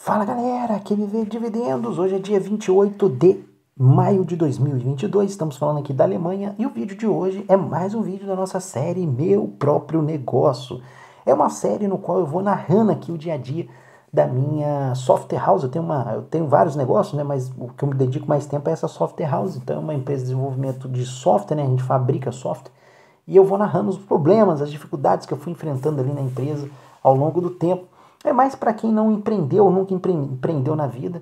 Fala galera, aqui Viver Dividendos. Hoje é dia 28 de maio de 2022, estamos falando aqui da Alemanha e o vídeo de hoje é mais um vídeo da nossa série Meu Próprio Negócio. É uma série no qual eu vou narrando aqui o dia a dia da minha software house. Eu tenho vários negócios, né, mas o que eu me dedico mais tempo é essa software house. Então é uma empresa de desenvolvimento de software, né, a gente fabrica software e eu vou narrando os problemas, as dificuldades que eu fui enfrentando ali na empresa ao longo do tempo. É mais para quem não empreendeu, nunca empreendeu na vida,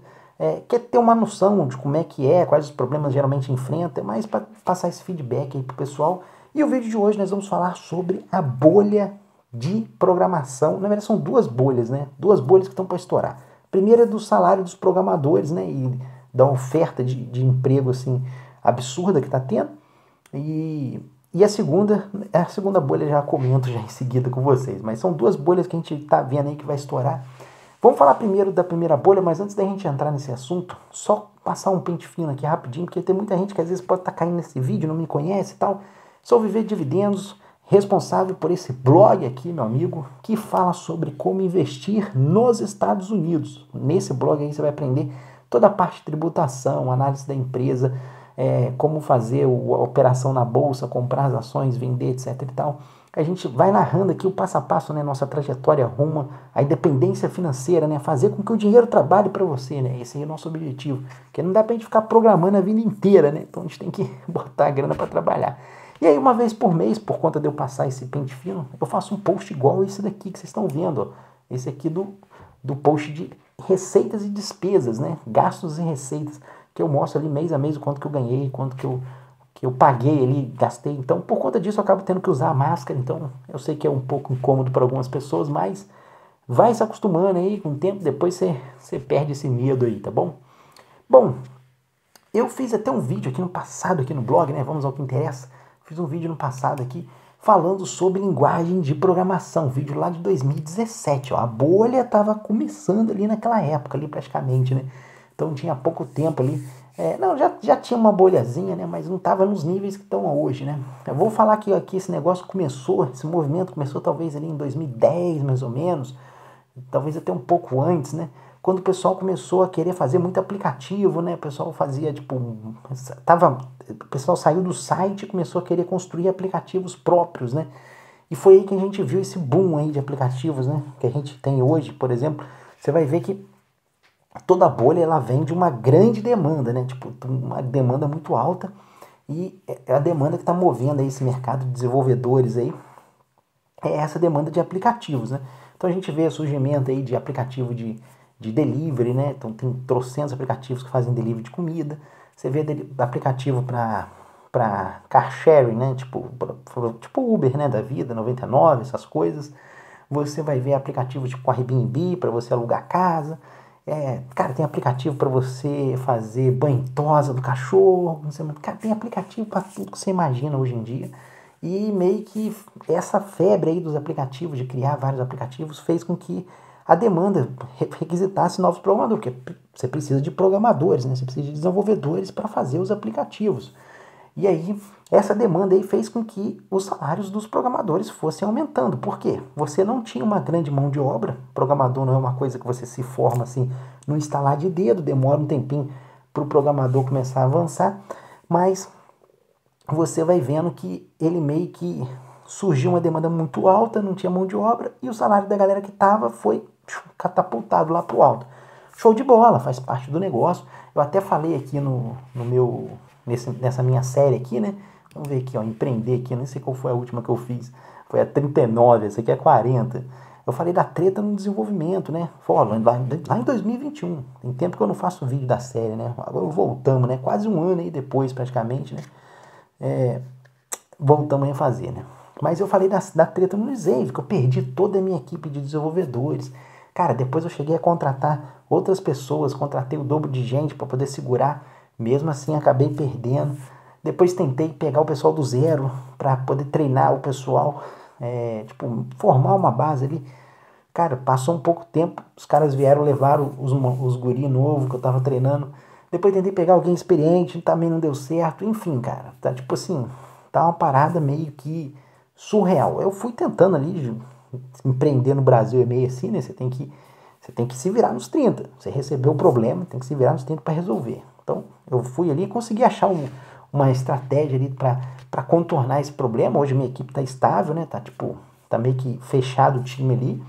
quer ter uma noção de como é que é, quais os problemas geralmente enfrenta, é mais para passar esse feedback aí pro pessoal. E o vídeo de hoje nós vamos falar sobre a bolha de programação. Na verdade são duas bolhas, né? Duas bolhas que estão para estourar. A primeira é do salário dos programadores, né? E da oferta de emprego assim absurda que está tendo. E a segunda bolha já comento já em seguida com vocês, mas são duas bolhas que a gente tá vendo aí que vai estourar. Vamos falar primeiro da primeira bolha, mas antes da gente entrar nesse assunto, só passar um pente fino aqui rapidinho, porque tem muita gente que às vezes pode estar caindo nesse vídeo, não me conhece e tal. Sou Viver Dividendos, responsável por esse blog aqui, meu amigo, que fala sobre como investir nos Estados Unidos. Nesse blog aí você vai aprender toda a parte de tributação, análise da empresa, como fazer a operação na bolsa, comprar as ações, vender, etc e tal. A gente vai narrando aqui o passo a passo, né, nossa trajetória rumo à independência financeira, né, fazer com que o dinheiro trabalhe para você, né, esse aí é o nosso objetivo, porque não dá pra gente ficar programando a vida inteira, né, então a gente tem que botar a grana para trabalhar. E aí uma vez por mês, por conta de eu passar esse pente fino, eu faço um post igual esse daqui que vocês estão vendo, ó. Esse aqui do post de receitas e despesas, né, gastos e receitas, que eu mostro ali mês a mês o quanto que eu ganhei, quanto que eu paguei ali, gastei. Então, por conta disso, eu acabo tendo que usar a máscara. Então, eu sei que é um pouco incômodo para algumas pessoas, mas vai se acostumando aí, com o tempo, depois você perde esse medo aí, tá bom? Bom, eu fiz até um vídeo aqui no passado, aqui no blog, né? Vamos ao que interessa. Fiz um vídeo no passado aqui, falando sobre linguagem de programação. Vídeo lá de 2017, ó. A bolha estava começando ali naquela época, ali praticamente, né? Então tinha pouco tempo ali. Não, já tinha uma bolhazinha, né? Mas não estava nos níveis que estão hoje, né? Eu vou falar que aqui esse negócio começou, esse movimento começou talvez ali em 2010, mais ou menos. Talvez até um pouco antes, né? Quando o pessoal começou a querer fazer muito aplicativo, né? O pessoal fazia, tipo, o pessoal saiu do site e começou a querer construir aplicativos próprios, né? E foi aí que a gente viu esse boom aí de aplicativos, né? Que a gente tem hoje, por exemplo. Você vai ver que toda bolha ela vem de uma grande demanda, né? Tipo, uma demanda muito alta e é a demanda que está movendo aí esse mercado de desenvolvedores aí, é essa demanda de aplicativos, né? Então a gente vê o surgimento aí de aplicativo de delivery, né? Então tem trocentos aplicativos que fazem delivery de comida. Você vê aplicativo para car sharing, né? Tipo Uber, né? Da vida, 99, essas coisas. Você vai ver aplicativo tipo Airbnb para você alugar casa. Cara, tem aplicativo para você fazer banho tosa do cachorro. Cara, tem aplicativo para tudo que você imagina hoje em dia. E meio que essa febre aí dos aplicativos, de criar vários aplicativos, fez com que a demanda requisitasse novos programadores, porque você precisa de programadores, né? Você precisa de desenvolvedores para fazer os aplicativos. E aí, essa demanda aí fez com que os salários dos programadores fossem aumentando. Por quê? Você não tinha uma grande mão de obra. Programador não é uma coisa que você se forma assim no instalar de dedo, demora um tempinho para o programador começar a avançar, mas você vai vendo que ele meio que surgiu uma demanda muito alta, não tinha mão de obra, e o salário da galera que estava foi catapultado lá pro alto. Show de bola, faz parte do negócio. Eu até falei aqui nessa minha série aqui, né? Vamos ver aqui, ó, empreender aqui, não sei qual foi a última que eu fiz. Foi a 39, essa aqui é a 40. Eu falei da treta no desenvolvimento, né? Lá em 2021. Tem tempo que eu não faço vídeo da série, né? Agora voltamos, né? Quase um ano aí depois, praticamente, né? Voltamos a fazer, né? Mas eu falei da treta no Zave, que eu perdi toda a minha equipe de desenvolvedores. Cara, depois eu cheguei a contratar outras pessoas, contratei o dobro de gente para poder segurar. Mesmo assim, acabei perdendo. Depois tentei pegar o pessoal do zero para poder treinar o pessoal, formar uma base ali. Cara, passou um pouco tempo, os caras vieram, levaram os guri novos que eu tava treinando. Depois tentei pegar alguém experiente, também não deu certo. Enfim, cara, tá tipo assim, tá uma parada meio que surreal. Eu fui tentando ali, empreender no Brasil é meio assim, né? Você tem que Você tem que se virar nos 30. Você recebeu o problema, tem que se virar nos 30 para resolver. Então, eu fui ali e consegui achar uma estratégia ali para contornar esse problema. Hoje minha equipe tá estável, né? Tá meio que fechado o time ali.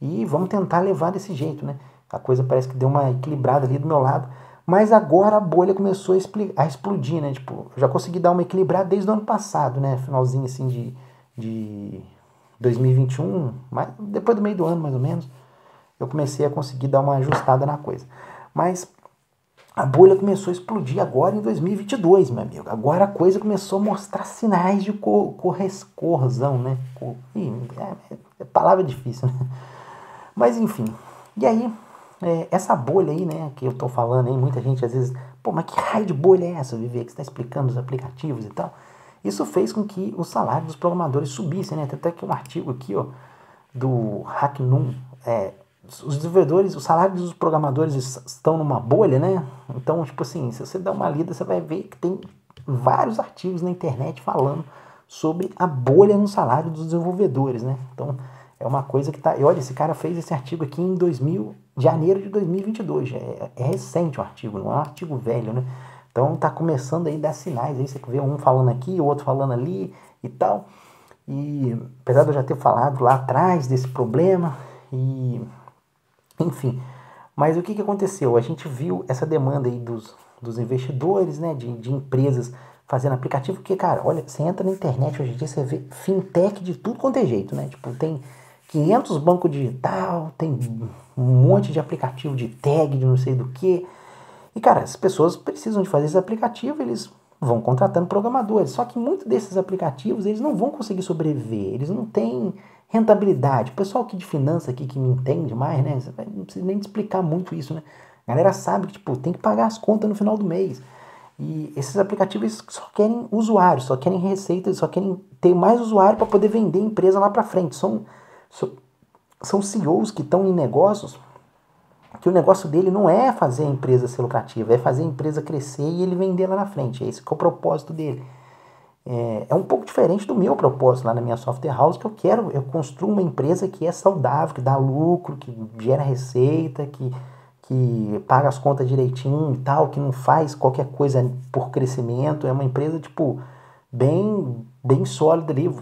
E vamos tentar levar desse jeito, né? A coisa parece que deu uma equilibrada ali do meu lado. Mas agora a bolha começou a explodir, né? Tipo, eu já consegui dar uma equilibrada desde o ano passado, né? Finalzinho assim de 2021, mas depois do meio do ano mais ou menos, eu comecei a conseguir dar uma ajustada na coisa. Mas a bolha começou a explodir agora em 2022, meu amigo. Agora a coisa começou a mostrar sinais de corrosão, né? É palavra difícil, né? Mas enfim, e aí, essa bolha aí, né, que eu tô falando aí, muita gente às vezes, pô, mas que raio de bolha é essa, Vivi, que você tá explicando os aplicativos e tal? Isso fez com que o salário dos programadores subisse, né? Tem até aqui um artigo aqui, ó, do Hacknum, os desenvolvedores, os salários dos programadores estão numa bolha, né? Então, tipo assim, se você der uma lida, você vai ver que tem vários artigos na internet falando sobre a bolha no salário dos desenvolvedores, né? Então, é uma coisa que tá... E olha, esse cara fez esse artigo aqui em janeiro de 2022. É recente o artigo, não é um artigo velho, né? Então, tá começando aí a dar sinais. Aí você vê um falando aqui, o outro falando ali e tal. E apesar de eu já ter falado lá atrás desse problema, e enfim, mas o que aconteceu? A gente viu essa demanda aí dos investidores, né, de empresas fazendo aplicativo, porque, cara, olha, você entra na internet hoje em dia, você vê fintech de tudo quanto é jeito, né? Tipo, tem 500 bancos digital, tem um monte de aplicativo de tag, de não sei do que. E, cara, as pessoas precisam de fazer esse aplicativo, eles vão contratando programadores. Só que muitos desses aplicativos, eles não vão conseguir sobreviver, eles não têm rentabilidade. O pessoal aqui de finanças aqui que me entende mais, né? Não precisa nem te explicar muito isso, né? A galera sabe que, tipo, tem que pagar as contas no final do mês. E esses aplicativos só querem usuários, só querem receitas, só querem ter mais usuário para poder vender a empresa lá para frente. São CEOs que estão em negócios que o negócio dele não é fazer a empresa ser lucrativa, é fazer a empresa crescer e ele vender lá na frente. É esse que é o propósito dele. É um pouco diferente do meu propósito lá na minha software house, que eu construo uma empresa que é saudável, que dá lucro, que gera receita, que paga as contas direitinho e tal, que não faz qualquer coisa por crescimento. É uma empresa, tipo, bem sólida ali.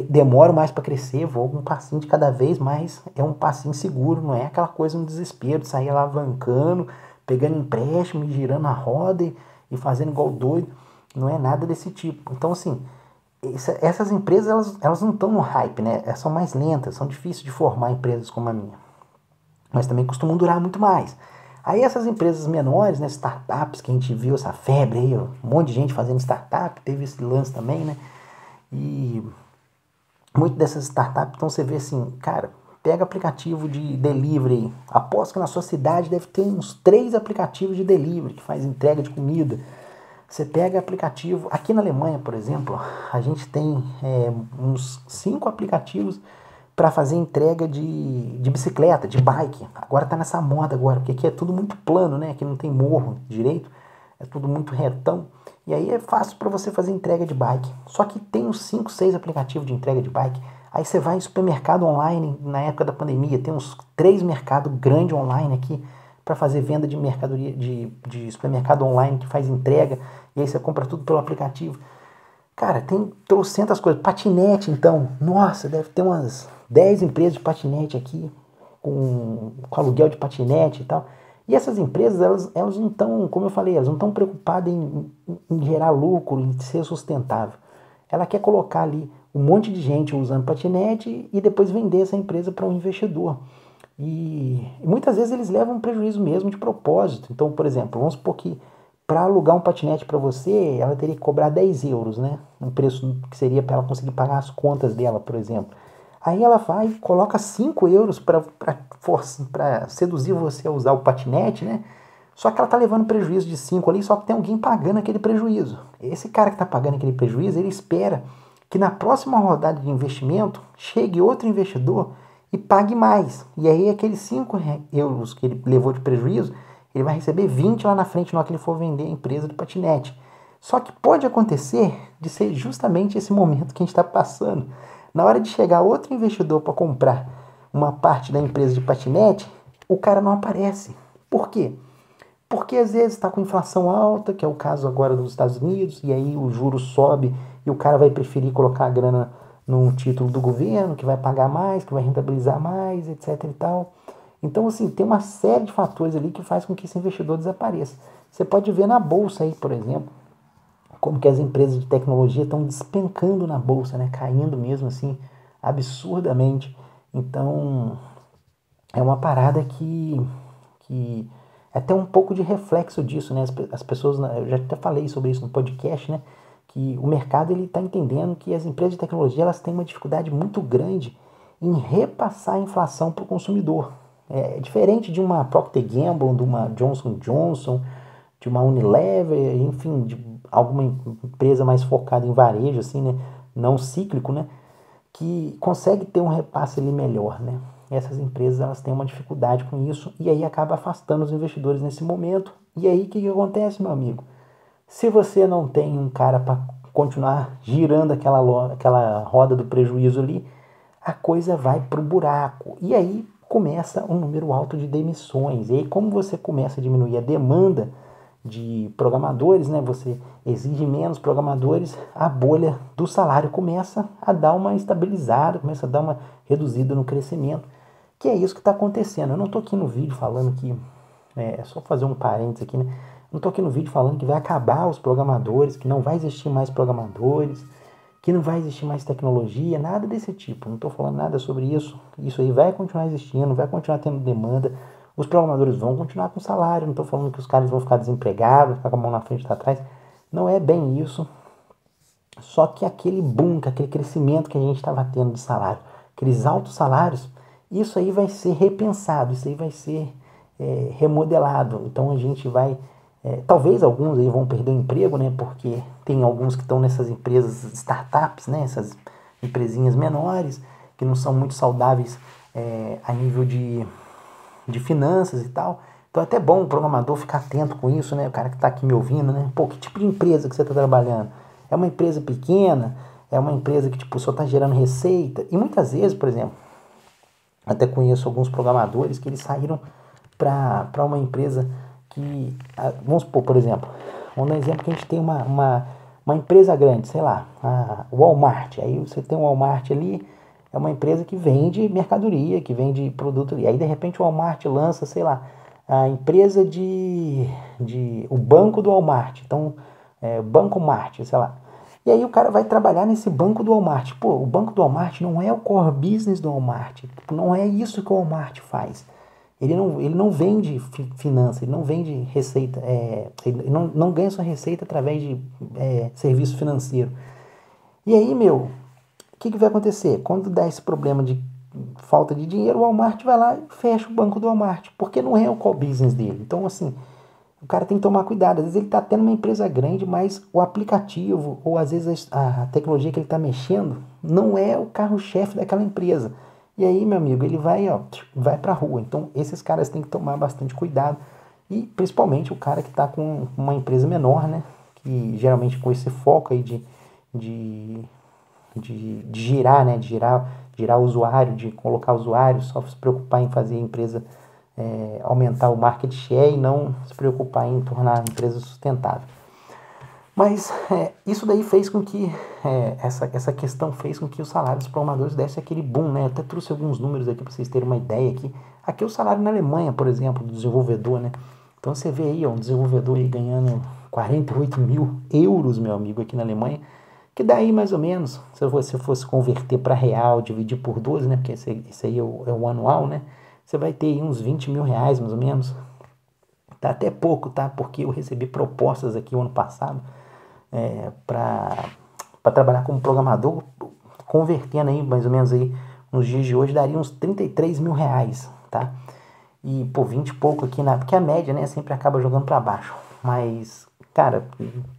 Demoro mais para crescer, vou um passinho de cada vez, mas é um passinho seguro, não é aquela coisa no desespero de sair alavancando, pegando empréstimo e girando a roda e fazendo igual doido. Não é nada desse tipo. Então, assim, essas empresas, elas não estão no hype, né? Elas são mais lentas, são difíceis de formar empresas como a minha. Mas também costumam durar muito mais. Aí essas empresas menores, né, startups, que a gente viu essa febre aí, um monte de gente fazendo startup, teve esse lance também, né? E muitas dessas startups, então você vê assim, cara, pega aplicativo de delivery, aposto que na sua cidade deve ter uns 3 aplicativos de delivery, que faz entrega de comida. Você pega aplicativo, aqui na Alemanha, por exemplo, a gente tem uns 5 aplicativos para fazer entrega de bicicleta, de bike. Agora tá nessa moda agora, porque aqui é tudo muito plano, né? Aqui não tem morro direito, é tudo muito retão. E aí é fácil para você fazer entrega de bike. Só que tem uns 5, 6 aplicativos de entrega de bike. Aí você vai em supermercado online, na época da pandemia, tem uns 3 mercados grandes online aqui para fazer venda de mercadoria de supermercado online que faz entrega. E aí você compra tudo pelo aplicativo. Cara, tem trocentas coisas. Patinete, então. Nossa, deve ter umas 10 empresas de patinete aqui, com aluguel de patinete e tal. E essas empresas, elas não estão, como eu falei, elas não estão preocupadas em gerar lucro, em ser sustentável. Ela quer colocar ali um monte de gente usando patinete e depois vender essa empresa para um investidor. E muitas vezes eles levam um prejuízo mesmo de propósito. Então, por exemplo, vamos supor que para alugar um patinete para você, ela teria que cobrar 10 euros, né? Um preço que seria para ela conseguir pagar as contas dela, por exemplo. Aí ela vai e coloca 5 euros para seduzir você a usar o patinete, né? Só que ela tá levando prejuízo de 5 ali, só que tem alguém pagando aquele prejuízo. Esse cara que tá pagando aquele prejuízo, ele espera que na próxima rodada de investimento chegue outro investidor e pague mais. E aí aqueles 5 euros que ele levou de prejuízo, ele vai receber 20 lá na frente na hora que ele for vender a empresa de patinete. Só que pode acontecer de ser justamente esse momento que a gente está passando. Na hora de chegar outro investidor para comprar uma parte da empresa de patinete, o cara não aparece. Por quê? Porque às vezes está com inflação alta, que é o caso agora dos Estados Unidos, e aí o juro sobe e o cara vai preferir colocar a grana num título do governo, que vai pagar mais, que vai rentabilizar mais, etc e tal. Então, assim, tem uma série de fatores ali que faz com que esse investidor desapareça. Você pode ver na bolsa aí, por exemplo, como que as empresas de tecnologia estão despencando na bolsa, né? Caindo mesmo assim, absurdamente. Então, é uma parada que é até um pouco de reflexo disso, né? As pessoas, eu já até falei sobre isso no podcast, né? Que o mercado ele está entendendo que as empresas de tecnologia elas têm uma dificuldade muito grande em repassar a inflação para o consumidor. É diferente de uma Procter Gamble, de uma Johnson Johnson, de uma Unilever, enfim, de alguma empresa mais focada em varejo, assim, né? Não cíclico, né? Que consegue ter um repasse ali melhor, né? Essas empresas elas têm uma dificuldade com isso e aí acaba afastando os investidores nesse momento. E aí o que acontece, meu amigo? Se você não tem um cara para continuar girando aquela roda do prejuízo ali, a coisa vai para o buraco. E aí começa um número alto de demissões. E aí, como você começa a diminuir a demanda de programadores, né? Você exige menos programadores, a bolha do salário começa a dar uma estabilizada, começa a dar uma reduzida no crescimento, que é isso que está acontecendo. Eu não estou aqui no vídeo falando que, é só fazer um parênteses aqui, né? Não estou aqui no vídeo falando que vai acabar os programadores, que não vai existir mais programadores, que não vai existir mais tecnologia, nada desse tipo. Não estou falando nada sobre isso. Isso aí vai continuar existindo, vai continuar tendo demanda. Os programadores vão continuar com salário. Não estou falando que os caras vão ficar desempregados, ficar com a mão na frente e atrás. Não é bem isso. Só que aquele boom, aquele crescimento que a gente estava tendo de salário, aqueles altos salários, isso aí vai ser repensado, isso aí vai ser remodelado. Então a gente vai talvez alguns aí vão perder o emprego, né? Porque tem alguns que estão nessas empresas startups, né? Essas empresinhas menores que não são muito saudáveis a nível de finanças e tal. Então é até bom o programador ficar atento com isso, né? O cara que está aqui me ouvindo, né? Pô, que tipo de empresa que você está trabalhando? É uma empresa pequena? É uma empresa que tipo só está gerando receita? E muitas vezes, por exemplo, até conheço alguns programadores que eles saíram para uma empresa que, vamos supor, por exemplo, vamos dar um exemplo que a gente tem uma empresa grande, sei lá, a Walmart. Aí você tem um Walmart ali, é uma empresa que vende mercadoria, que vende produto ali. Aí de repente o Walmart lança, sei lá, a empresa o banco do Walmart. Então, Banco Mart, sei lá. E aí o cara vai trabalhar nesse banco do Walmart. Pô, o banco do Walmart não é o core business do Walmart. Não é isso que o Walmart faz. Ele não vende finança, ele não vende receita, ele não ganha sua receita através de serviço financeiro. E aí, meu, o que vai acontecer? Quando dá esse problema de falta de dinheiro, o Walmart vai lá e fecha o banco do Walmart, porque não é o core business dele. Então, assim, o cara tem que tomar cuidado. Às vezes ele está tendo uma empresa grande, mas o aplicativo, ou às vezes a tecnologia que ele está mexendo, não é o carro-chefe daquela empresa. E aí, meu amigo, ele vai para a rua. Então, esses caras têm que tomar bastante cuidado. E, principalmente, o cara que está com uma empresa menor, né? Que geralmente com esse foco aí de, de girar, né? De girar o usuário, de colocar o usuário, só se preocupar em fazer a empresa aumentar o market share e não se preocupar em tornar a empresa sustentável. Mas isso daí fez com que, essa questão fez com que o salário dos programadores desse aquele boom, né? Eu até trouxe alguns números aqui para vocês terem uma ideia aqui. Aqui é o salário na Alemanha, por exemplo, do desenvolvedor, né? Então você vê aí, ó, um desenvolvedor aí ganhando 48 mil euros, meu amigo, aqui na Alemanha, que daí mais ou menos, se você fosse converter para real, dividir por 12, né? Porque esse aí é o anual, né? Você vai ter aí uns 20 mil reais, mais ou menos. Tá até pouco, tá? Porque eu recebi propostas aqui o ano passado para trabalhar como programador, convertendo aí mais ou menos aí nos dias de hoje daria uns 33 mil reais, tá? E por 20 e pouco aqui, porque a média, né, sempre acaba jogando para baixo. Mas, cara,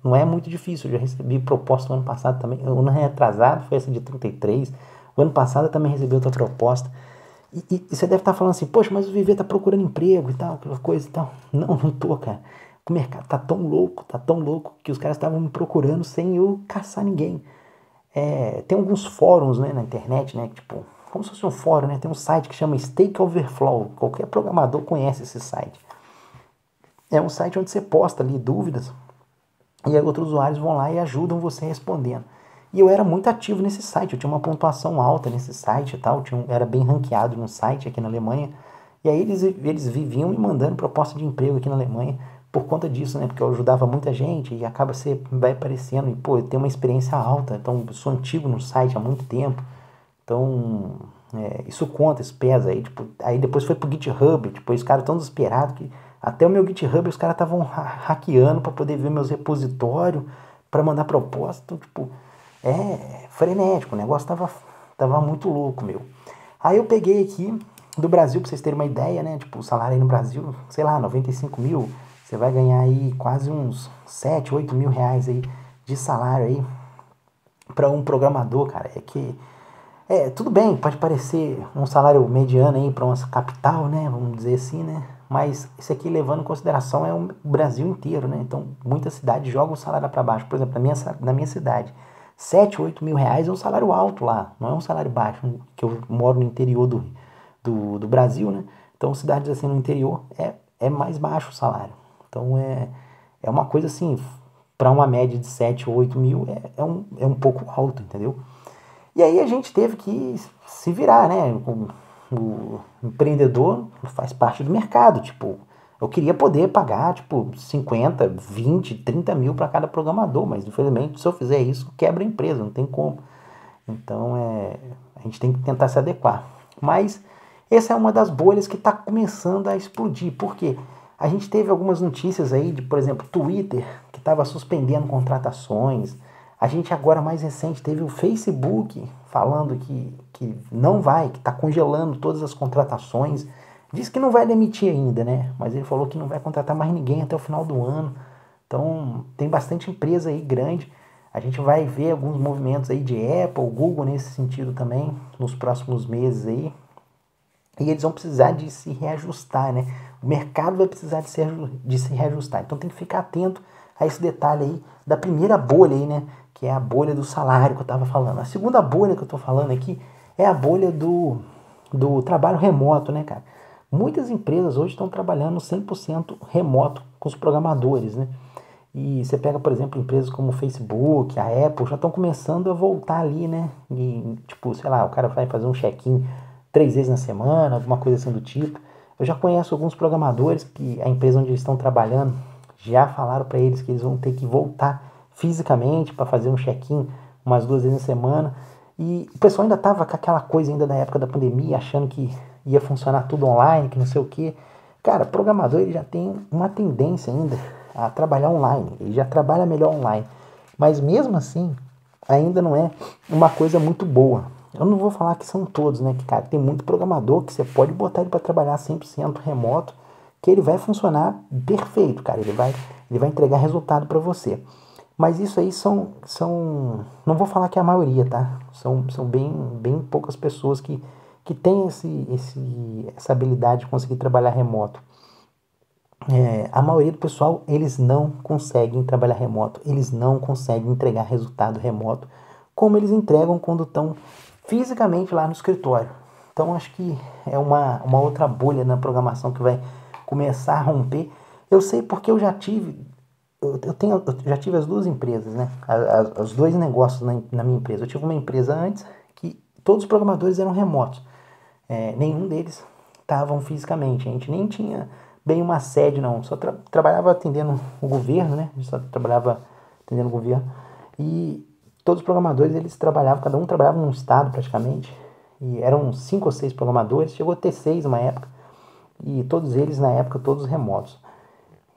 não é muito difícil. Eu já recebi proposta no ano passado também. O ano retrasado foi essa de 33. O ano passado eu também recebi outra proposta. E você deve estar falando assim, poxa, mas o Viver tá procurando emprego e tal, aquela coisa e tal. Não tô, cara. O mercado tá tão louco, que os caras estavam me procurando sem eu caçar ninguém. Tem alguns fóruns, né, na internet, né, tipo, como se fosse um fórum, né? Tem um site que chama Stack Overflow. Qualquer programador conhece esse site. É um site onde você posta ali dúvidas e aí outros usuários vão lá e ajudam você respondendo. E eu era muito ativo nesse site, eu tinha uma pontuação alta nesse site e tal, era bem ranqueado no site aqui na Alemanha. E aí eles viviam me mandando proposta de emprego aqui na Alemanha por conta disso, né? Porque eu ajudava muita gente e acaba você vai aparecendo e, pô, eu tenho uma experiência alta, então eu sou antigo no site há muito tempo. Então, isso conta, isso pesa. Aí, tipo, aí depois foi pro GitHub, tipo, os caras tão desesperados que até o meu GitHub os caras estavam hackeando para poder ver meus repositórios, para mandar proposta. Então, tipo, frenético, o negócio tava muito louco, meu. Aí eu peguei aqui do Brasil, pra vocês terem uma ideia, né? Tipo, o salário aí no Brasil, sei lá, 95 mil, você vai ganhar aí quase uns 7, 8 mil reais aí de salário aí para um programador, cara. Tudo bem, pode parecer um salário mediano aí para uma capital, né? Vamos dizer assim, né? Mas isso aqui levando em consideração é o Brasil inteiro, né? Então, muitas cidades jogam o salário para baixo. Por exemplo, na minha cidade, 7, 8 mil reais é um salário alto lá, não é um salário baixo, que eu moro no interior do Brasil, né? Então, cidades assim no interior é mais baixo o salário. Então, é uma coisa assim, para uma média de 7 ou 8 mil é um pouco alto, entendeu? E aí a gente teve que se virar, né? O empreendedor faz parte do mercado, tipo, eu queria poder pagar, tipo, 50, 20, 30 mil para cada programador, mas infelizmente se eu fizer isso, quebra a empresa, não tem como. Então, a gente tem que tentar se adequar. Mas essa é uma das bolhas que está começando a explodir. Por quê? A gente teve algumas notícias aí de, por exemplo, Twitter, que estava suspendendo contratações. A gente agora, mais recente, teve o Facebook falando que não vai, que está congelando todas as contratações. Diz que não vai demitir ainda, né? Mas ele falou que não vai contratar mais ninguém até o final do ano. Então, tem bastante empresa aí grande. A gente vai ver alguns movimentos aí de Apple, Google nesse sentido também, nos próximos meses aí. E eles vão precisar de se reajustar, né? O mercado vai precisar de se reajustar. Então tem que ficar atento a esse detalhe aí da primeira bolha aí, né? Que é a bolha do salário que eu estava falando. A segunda bolha que eu estou falando aqui é a bolha do trabalho remoto, né, cara? Muitas empresas hoje estão trabalhando 100% remoto com os programadores, né? E você pega, por exemplo, empresas como o Facebook, a Apple, já estão começando a voltar ali, né? E, tipo, sei lá, o cara vai fazer um check-in 3 vezes na semana, alguma coisa assim do tipo. Eu já conheço alguns programadores que a empresa onde eles estão trabalhando já falaram para eles que eles vão ter que voltar fisicamente para fazer um check-in umas 2 vezes na semana. E o pessoal ainda estava com aquela coisa ainda da época da pandemia, achando que ia funcionar tudo online, que não sei o quê. Cara, programador ele já tem uma tendência ainda a trabalhar online, ele já trabalha melhor online. Mas mesmo assim, ainda não é uma coisa muito boa. Eu não vou falar que são todos, né? Que, cara, tem muito programador que você pode botar ele para trabalhar 100% remoto, que ele vai funcionar perfeito, cara. Ele vai entregar resultado para você. Mas isso aí não vou falar que é a maioria, tá? São bem poucas pessoas que têm essa habilidade de conseguir trabalhar remoto. A maioria do pessoal, eles não conseguem trabalhar remoto, eles não conseguem entregar resultado remoto como eles entregam quando estão fisicamente lá no escritório. Então, acho que é uma outra bolha na programação que vai começar a romper. Eu sei porque eu já tive, eu já tive as duas empresas, né? Os dois negócios na minha empresa. Eu tive uma empresa antes que todos os programadores eram remotos. Nenhum deles estavam fisicamente. A gente nem tinha bem uma sede, não. Só trabalhava atendendo o governo, né? A gente só trabalhava atendendo o governo. E todos os programadores, eles trabalhavam, cada um trabalhava num estado praticamente. E eram 5 ou 6 programadores. Chegou a ter 6 uma época. E todos eles, na época, todos remotos.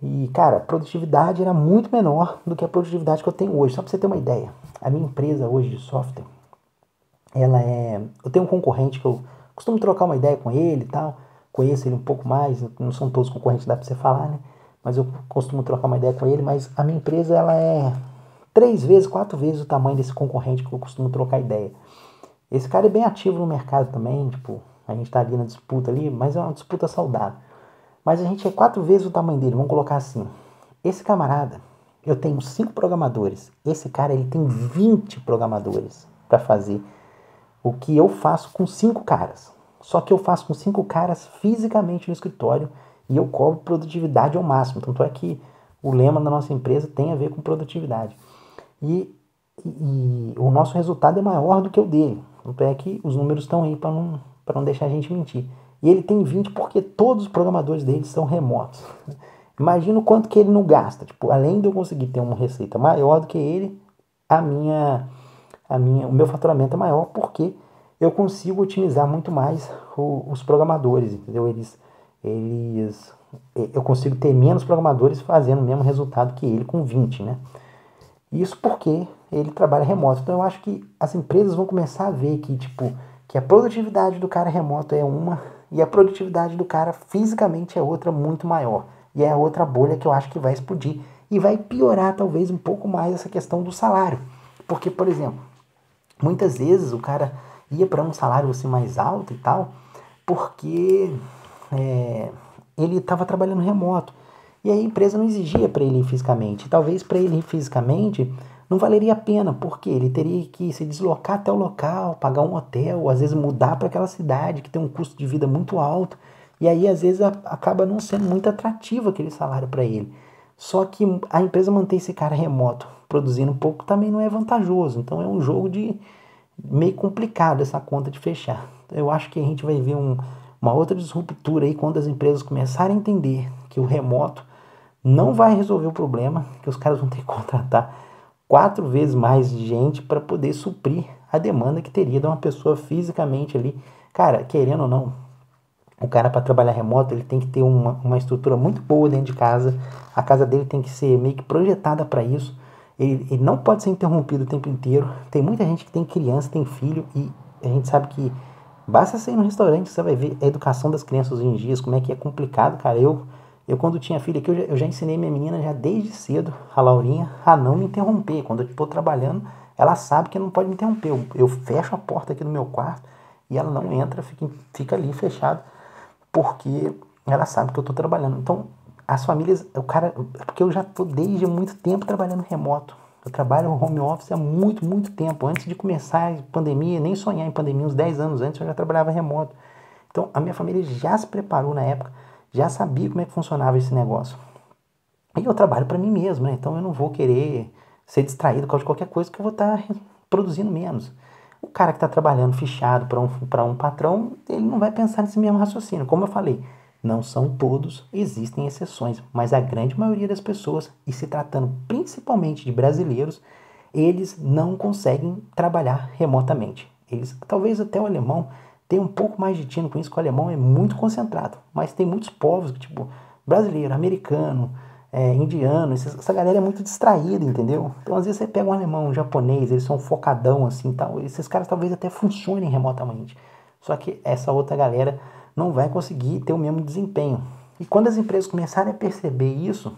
E, cara, a produtividade era muito menor do que a produtividade que eu tenho hoje. Só para você ter uma ideia. A minha empresa hoje de software, eu tenho um concorrente que eu costumo trocar uma ideia com ele e tal, conheço ele um pouco mais, não são todos concorrentes, dá pra você falar, né? Mas eu costumo trocar uma ideia com ele, mas a minha empresa, ela é 3 vezes, 4 vezes o tamanho desse concorrente que eu costumo trocar ideia. Esse cara é bem ativo no mercado também, tipo, a gente tá ali na disputa ali, mas é uma disputa saudável. Mas a gente é 4 vezes o tamanho dele, vamos colocar assim. Esse camarada, eu tenho 5 programadores, esse cara, ele tem 20 programadores para fazer o que eu faço com 5 caras. Só que eu faço com 5 caras fisicamente no escritório e eu cobro produtividade ao máximo. Tanto é que o lema da nossa empresa tem a ver com produtividade. E, e o nosso resultado é maior do que o dele. Tanto é que os números estão aí para não deixar a gente mentir. E ele tem 20 porque todos os programadores dele são remotos. Imagina o quanto que ele não gasta. Tipo, além de eu conseguir ter uma receita maior do que ele, o meu faturamento é maior porque eu consigo otimizar muito mais os programadores, entendeu? Eu consigo ter menos programadores fazendo o mesmo resultado que ele com 20, né? Isso porque ele trabalha remoto. Então eu acho que as empresas vão começar a ver que, tipo, que a produtividade do cara remoto é uma e a produtividade do cara fisicamente é outra muito maior. E é a outra bolha que eu acho que vai explodir. E vai piorar talvez um pouco mais essa questão do salário. Porque, por exemplo, muitas vezes o cara ia para um salário assim mais alto e tal, porque ele estava trabalhando remoto. E aí a empresa não exigia para ele ir fisicamente. Talvez para ele ir fisicamente não valeria a pena, porque ele teria que se deslocar até o local, pagar um hotel, às vezes mudar para aquela cidade que tem um custo de vida muito alto. E aí às vezes acaba não sendo muito atrativo aquele salário para ele. Só que a empresa manter esse cara remoto produzindo um pouco também não é vantajoso. Então é um jogo de meio complicado essa conta de fechar. Eu acho que a gente vai ver uma outra disruptura aí quando as empresas começarem a entender que o remoto não vai resolver o problema, que os caras vão ter que contratar 4 vezes mais gente para poder suprir a demanda que teria de uma pessoa fisicamente ali. Cara, querendo ou não, o cara para trabalhar remoto ele tem que ter uma estrutura muito boa dentro de casa. A casa dele tem que ser meio que projetada para isso. Ele não pode ser interrompido o tempo inteiro. Tem muita gente que tem criança, tem filho e a gente sabe que basta ser no restaurante, você vai ver a educação das crianças hoje em dia, como é que é complicado, cara. Eu quando tinha filha aqui, eu já ensinei minha menina já desde cedo, a Laurinha, a não me interromper. Quando eu estou trabalhando, ela sabe que não pode me interromper. Eu fecho a porta aqui do meu quarto e ela não entra, fica ali fechado, porque ela sabe que eu estou trabalhando. Então, as famílias, porque eu já estou desde muito tempo trabalhando remoto. Eu trabalho home office há muito, muito tempo. Antes de começar a pandemia, nem sonhar em pandemia, uns 10 anos antes eu já trabalhava remoto. Então, a minha família já se preparou na época, já sabia como é que funcionava esse negócio. E eu trabalho para mim mesmo, né? Então eu não vou querer ser distraído com qualquer coisa que eu vou estar produzindo menos. O cara que está trabalhando fichado para um patrão, ele não vai pensar nesse mesmo raciocínio. Como eu falei, não são todos, existem exceções, mas a grande maioria das pessoas, e se tratando principalmente de brasileiros, eles não conseguem trabalhar remotamente. Eles, talvez até o alemão tenha um pouco mais de tino com isso, que o alemão é muito concentrado, mas tem muitos povos, tipo brasileiro, americano, indiano, essa galera é muito distraída, entendeu? Então às vezes você pega um alemão, um japonês, eles são focadão assim tal, esses caras talvez até funcionem remotamente. Só que essa outra galera não vai conseguir ter o mesmo desempenho. E quando as empresas começarem a perceber isso,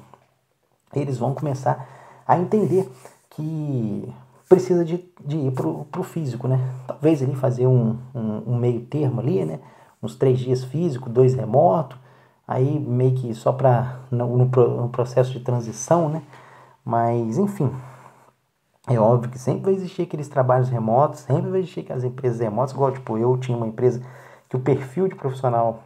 eles vão começar a entender que precisa de ir pro físico, né? Talvez ele fazer um meio termo ali, né? Uns 3 dias físico, 2 remoto, aí meio que só para no processo de transição, né? Mas, enfim, é óbvio que sempre vai existir aqueles trabalhos remotos, sempre vai existir as empresas remotas, igual, tipo, eu tinha uma empresa que o perfil de profissional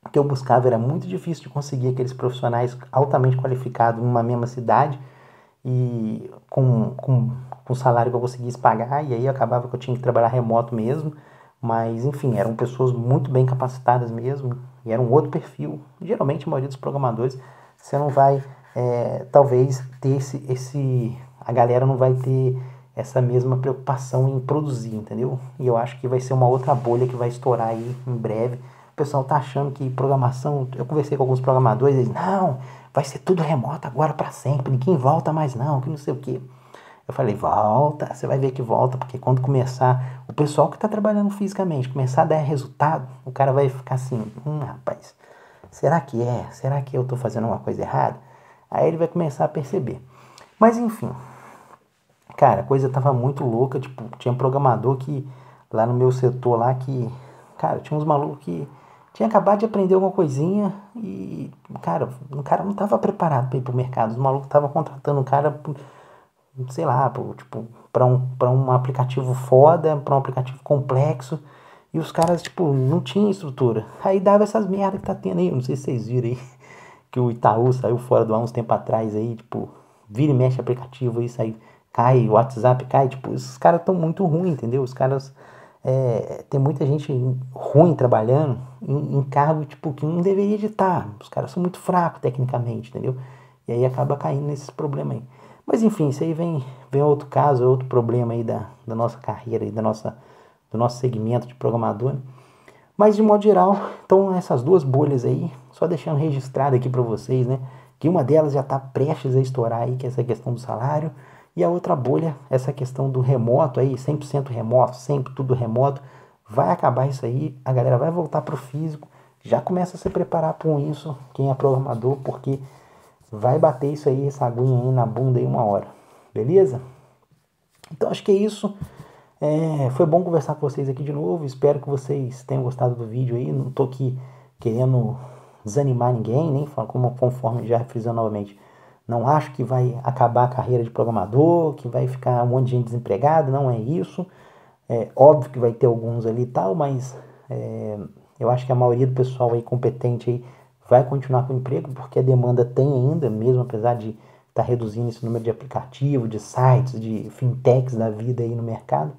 que eu buscava era muito difícil de conseguir aqueles profissionais altamente qualificados numa mesma cidade e com o salário que eu conseguisse pagar, e aí acabava que eu tinha que trabalhar remoto mesmo, mas enfim, eram pessoas muito bem capacitadas mesmo, e era um outro perfil. Geralmente a maioria dos programadores, você não vai, talvez, ter a galera não vai ter essa mesma preocupação em produzir, entendeu? E eu acho que vai ser uma outra bolha que vai estourar aí em breve. O pessoal tá achando que programação, eu conversei com alguns programadores, eles, não, vai ser tudo remoto agora para sempre, ninguém volta mais não, que não sei o quê. Eu falei, volta, você vai ver que volta, porque quando começar, o pessoal que está trabalhando fisicamente, começar a dar resultado, o cara vai ficar assim, rapaz, será que é? Será que eu estou fazendo uma coisa errada? Aí ele vai começar a perceber. Mas enfim, cara, a coisa tava muito louca, tipo, tinha programador que, lá no meu setor lá, que, cara, tinha uns malucos que tinha acabado de aprender alguma coisinha e, cara, o cara não tava preparado para ir pro mercado, os malucos estavam contratando o cara sei lá, pô, tipo, para um aplicativo foda, para um aplicativo complexo, e os caras, tipo, não tinham estrutura. Aí dava essas merdas que tá tendo aí, eu não sei se vocês viram aí, que o Itaú saiu fora do ar uns tempos atrás aí, tipo, vira e mexe aplicativo aí, sai, cai, o WhatsApp cai, tipo, esses caras tão muito ruins, entendeu? Os caras, tem muita gente ruim trabalhando em cargo, tipo, que não deveria de estar. Os caras são muito fracos tecnicamente, entendeu? E aí acaba caindo nesses problemas aí. Mas enfim, isso aí vem outro caso, outro problema aí da nossa carreira, aí, do nosso segmento de programador, né? Mas de modo geral, então essas duas bolhas aí, só deixando registrado aqui para vocês, né? Que uma delas já está prestes a estourar aí, que é essa questão do salário, e a outra bolha, essa questão do remoto aí, 100% remoto, sempre tudo remoto, vai acabar isso aí, a galera vai voltar para o físico, já começa a se preparar com isso, quem é programador, porque vai bater isso aí, essa aguinha aí na bunda aí uma hora, beleza? Então acho que é isso. Foi bom conversar com vocês aqui de novo. Espero que vocês tenham gostado do vídeo aí. Não tô aqui querendo desanimar ninguém, nem conforme já frisando novamente. Não acho que vai acabar a carreira de programador, que vai ficar um monte de gente desempregada, não é isso. É óbvio que vai ter alguns ali e tal, mas eu acho que a maioria do pessoal aí competente aí vai continuar com o emprego, porque a demanda tem ainda, mesmo apesar de estar reduzindo esse número de aplicativos, de sites, de fintechs da vida aí no mercado.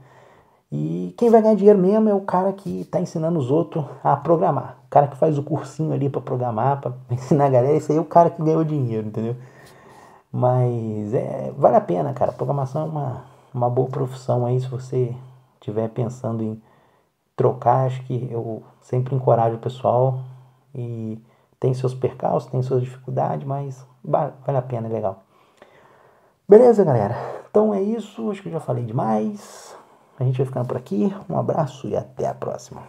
E quem vai ganhar dinheiro mesmo é o cara que está ensinando os outros a programar. O cara que faz o cursinho ali para programar, para ensinar a galera, esse aí é o cara que ganhou dinheiro, entendeu? Mas vale a pena, cara. Programação é uma boa profissão aí se você estiver pensando em trocar. Acho que eu sempre encorajo o pessoal e tem seus percalços, tem suas dificuldades, mas vale a pena, é legal. Beleza, galera? Então é isso. Acho que eu já falei demais. A gente vai ficando por aqui. Um abraço e até a próxima.